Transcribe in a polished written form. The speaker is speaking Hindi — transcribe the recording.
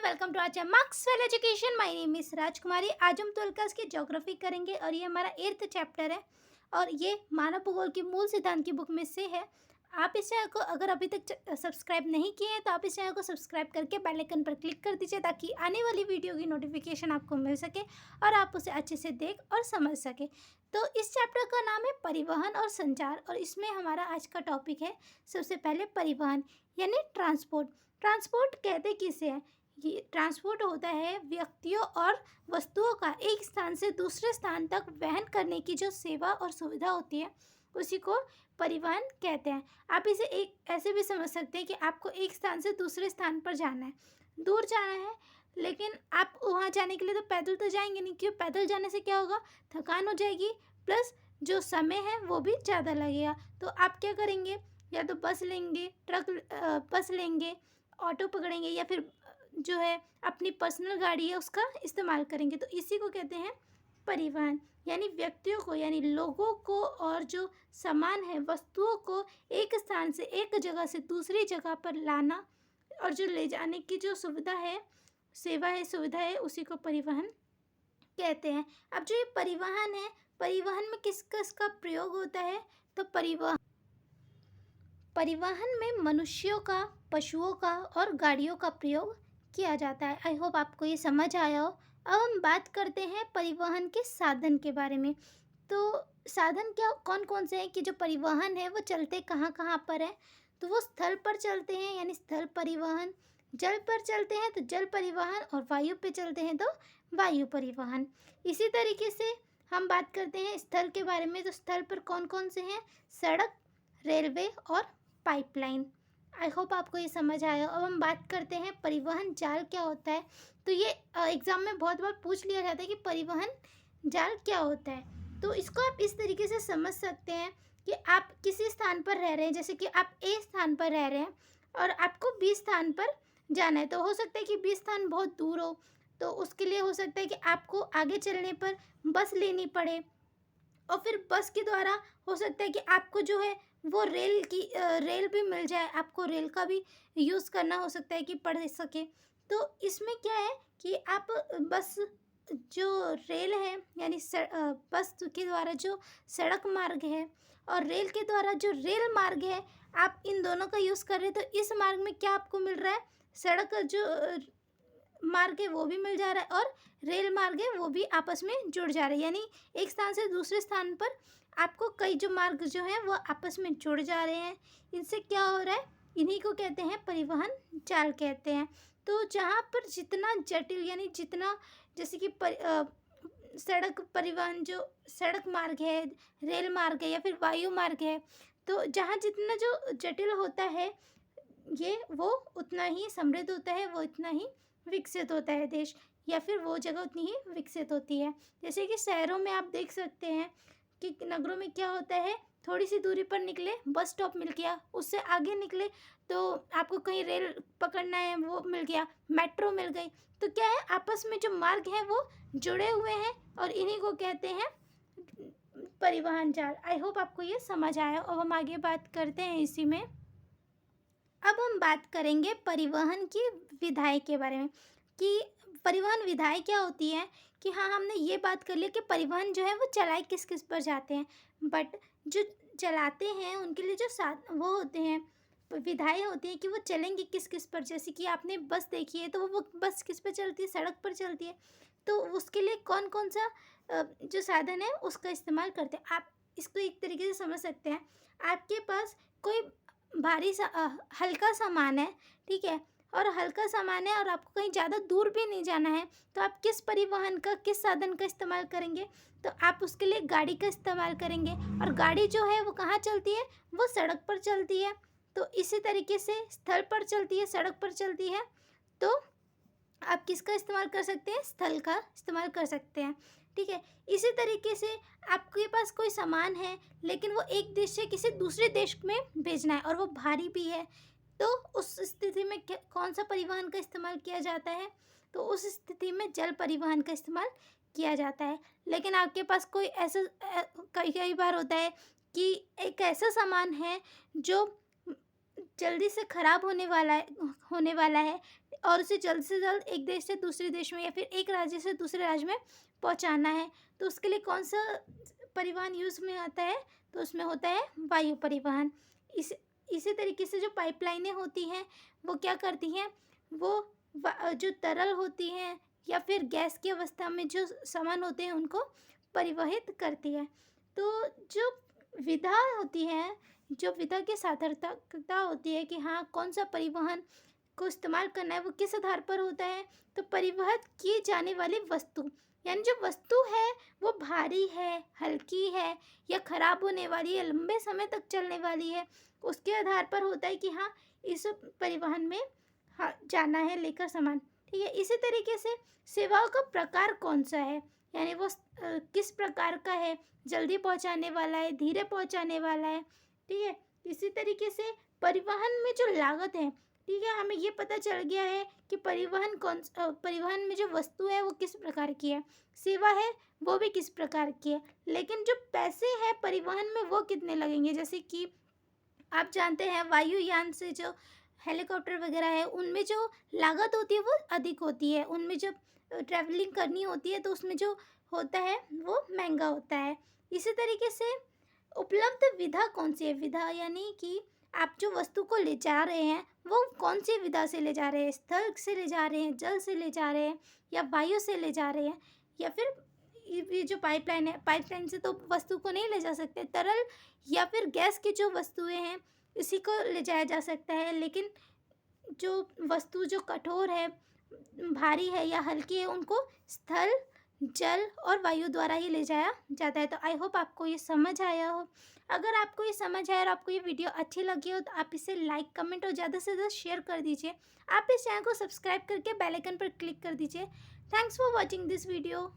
Welcome to our Maxwell education. My name is Rajkumari. आज हम 12th क्लास की ज्योग्राफी करेंगे और ये हमारा 8th चैप्टर है और ये मानव भूगोल की मूल सिद्धांत की बुक में से है। आप इस चैनल को अगर अभी तक सब्सक्राइब नहीं किए हैं तो आप इस चैनल को सब्सक्राइब करके बेल आइकन पर क्लिक कर दीजिए ताकि आने वाली वीडियो की नोटिफिकेशन आपको मिल सके और आप उसे अच्छे से देख और समझ सके। तो इस चैप्टर का नाम है परिवहन और संचार और इसमें हमारा आज का टॉपिक है सबसे पहले परिवहन यानी ट्रांसपोर्ट। ट्रांसपोर्ट कहते किसे हैं? ये ट्रांसपोर्ट होता है व्यक्तियों और वस्तुओं का एक स्थान से दूसरे स्थान तक वहन करने की जो सेवा और सुविधा होती है उसी को परिवहन कहते हैं। आप इसे एक ऐसे भी समझ सकते हैं कि आपको एक स्थान से दूसरे स्थान पर जाना है, दूर जाना है, लेकिन आप वहाँ जाने के लिए तो पैदल तो जाएंगे नहीं, क्यों? पैदल जाने से क्या होगा, थकान हो जाएगी, प्लस जो समय है वो भी ज़्यादा लगेगा। तो आप क्या करेंगे, या तो बस लेंगे, बस लेंगे, ऑटो पकड़ेंगे या फिर जो है अपनी पर्सनल गाड़ी है उसका इस्तेमाल करेंगे। तो इसी को कहते हैं परिवहन, यानी व्यक्तियों को यानी लोगों को और जो सामान है वस्तुओं को एक स्थान से एक जगह से दूसरी जगह पर लाना और जो ले जाने की जो सुविधा है, सेवा है, सुविधा है, उसी को परिवहन कहते हैं। अब जो ये परिवहन है, परिवहन में किस किस का प्रयोग होता है? तो परिवहन में मनुष्यों का, पशुओं का और गाड़ियों का प्रयोग किया जाता है। आई होप आपको ये समझ आया हो। अब हम बात करते हैं परिवहन के साधन के बारे में। तो साधन क्या कौन कौन से हैं कि जो परिवहन है वो चलते कहाँ कहाँ पर है? तो वो स्थल पर चलते हैं यानी स्थल परिवहन, जल पर चलते हैं तो जल परिवहन और वायु पे चलते हैं तो वायु परिवहन। इसी तरीके से हम बात करते हैं स्थल के बारे में। तो स्थल पर कौन कौन से हैं? सड़क, रेलवे और पाइपलाइन। आई होप आपको ये समझ आया। अब हम बात करते हैं परिवहन जाल क्या होता है। तो ये एग्ज़ाम में बहुत बार पूछ लिया जाता है कि परिवहन जाल क्या होता है। तो इसको आप इस तरीके से समझ सकते हैं कि आप किसी स्थान पर रह रहे हैं, जैसे कि आप ए स्थान पर रह रहे हैं और आपको बी स्थान पर जाना है। तो हो सकता है कि बी स्थान बहुत दूर हो, तो उसके लिए हो सकता है कि आपको आगे चलने पर बस लेनी पड़े और फिर बस के द्वारा हो सकता है कि आपको जो है वो रेल भी मिल जाए, आपको रेल का भी यूज़ करना हो सकता है कि पड़ सके। तो इसमें क्या है कि आप बस जो रेल है यानी बस के द्वारा जो सड़क मार्ग है और रेल के द्वारा जो रेल मार्ग है, आप इन दोनों का यूज़ कर रहे हैं। तो इस मार्ग में क्या आपको मिल रहा है? सड़क जो मार्ग है वो भी मिल जा रहा है और रेल मार्ग है वो भी आपस में जुड़ जा रहे हैं, यानी एक स्थान से दूसरे स्थान पर आपको कई जो मार्ग जो हैं वो आपस में जुड़ जा रहे हैं। इनसे क्या हो रहा है? इन्हीं को कहते हैं परिवहन जाल कहते हैं। तो जहाँ पर जितना जटिल यानी जितना जैसे कि सड़क परिवहन जो सड़क मार्ग है, रेल मार्ग है या फिर वायु मार्ग है, तो जहाँ जितना जो जटिल होता है ये वो उतना ही समृद्ध होता है, वो इतना ही विकसित होता है देश, या फिर वो जगह उतनी ही विकसित होती है। जैसे कि शहरों में आप देख सकते हैं कि नगरों में क्या होता है, थोड़ी सी दूरी पर निकले बस स्टॉप मिल गया, उससे आगे निकले तो आपको कहीं रेल पकड़ना है वो मिल गया, मेट्रो मिल गई। तो क्या है, आपस में जो मार्ग हैं वो जुड़े हुए हैं और इन्हीं को कहते हैं परिवहन जाल। आई होप आपको ये समझ आया। अब हम आगे बात करते हैं इसी में। अब हम बात करेंगे परिवहन की विधाएं के बारे में कि परिवहन विधाएं क्या होती हैं। कि हाँ, हमने ये बात कर ली कि परिवहन जो है वो चलाए किस किस पर जाते हैं, बट जो चलाते हैं उनके लिए जो साथ वो होते हैं, विधाएं होती हैं कि वो चलेंगे किस किस पर। जैसे कि आपने बस देखी है तो वो बस किस पर चलती है? सड़क पर चलती है। तो उसके लिए कौन कौन सा जो साधन है उसका इस्तेमाल करते हैं। आप इसको एक तरीके से समझ सकते हैं। आपके पास कोई हल्का सामान है, ठीक है, और हल्का सामान है और आपको कहीं ज़्यादा दूर भी नहीं जाना है, तो आप किस परिवहन का, किस साधन का इस्तेमाल करेंगे? तो आप उसके लिए गाड़ी का इस्तेमाल करेंगे और गाड़ी जो है वो कहाँ चलती है? वो सड़क पर चलती है। तो इसी तरीके से स्थल पर चलती है, सड़क पर चलती है। तो आप किसका इस्तेमाल कर सकते हैं? स्थल का इस्तेमाल कर सकते हैं, ठीक है। इसी तरीके से आपके पास कोई सामान है लेकिन वो एक देश से किसी दूसरे देश में भेजना है और वो भारी भी है, तो उस स्थिति में कौन सा परिवहन का इस्तेमाल किया जाता है? तो उस स्थिति में जल परिवहन का इस्तेमाल किया जाता है। लेकिन आपके पास कोई ऐसा कई कई बार होता है कि एक ऐसा सामान है जो जल्दी से ख़राब होने वाला है, और उसे जल्द से जल्द एक देश से दूसरे देश में या फिर एक राज्य से दूसरे राज्य में पहुंचाना है। तो उसके लिए कौन सा परिवहन यूज़ में आता है? तो उसमें होता है वायु परिवहन। इस इसी तरीके से जो पाइपलाइनें होती हैं वो क्या करती हैं, वो जो तरल होती हैं या फिर गैस की अवस्था में जो सामान होते हैं उनको परिवहित करती है। तो जो विधा होती है, जो विधा की सार्थकता होती है कि हाँ कौन सा परिवहन को इस्तेमाल करना है, वो किस आधार पर होता है? तो परिवहन की जाने वाली वस्तु, यानी जो वस्तु है वो भारी है, हल्की है या खराब होने वाली है, लंबे समय तक चलने वाली है, उसके आधार पर होता है कि हाँ इस परिवहन में हाँ जाना है लेकर सामान। ठीक है, इसी तरीके से सेवाओं का प्रकार कौन सा है, यानी वो किस प्रकार का है, जल्दी पहुंचाने वाला है, धीरे पहुंचाने वाला है। ठीक है, इसी तरीके से परिवहन में जो लागत है, ठीक है, हमें ये पता चल गया है कि परिवहन में जो वस्तु है वो किस प्रकार की है, सेवा है वो भी किस प्रकार की है, लेकिन जो पैसे हैं परिवहन में वो कितने लगेंगे। जैसे कि आप जानते हैं वायुयान से जो हेलीकॉप्टर वगैरह है उनमें जो लागत होती है वो अधिक होती है, उनमें जब ट्रैवलिंग करनी होती है तो उसमें जो होता है वो महंगा होता है। इसी तरीके से उपलब्ध विधा कौन सी है, विधा यानी कि आप जो वस्तु को ले जा रहे हैं वो कौन सी विधा से ले जा रहे हैं, स्थल से ले जा रहे हैं, जल से ले जा रहे हैं या वायु से ले जा रहे हैं, या फिर ये जो पाइपलाइन है, पाइपलाइन से तो वस्तु को नहीं ले जा सकते, तरल या फिर गैस की जो वस्तुएं हैं इसी को ले जाया जा सकता है। लेकिन जो वस्तु जो कठोर है, भारी है या हल्की है, उनको स्थल, जल और वायु द्वारा ही ले जाया जाता है। तो आई होप आपको ये समझ आया हो। अगर आपको ये समझ आया और आपको ये वीडियो अच्छी लगी हो तो आप इसे लाइक, कमेंट और ज़्यादा से ज़्यादा शेयर कर दीजिए। आप इस चैनल को सब्सक्राइब करके बेल आइकन पर क्लिक कर दीजिए। Thanks for watching this video.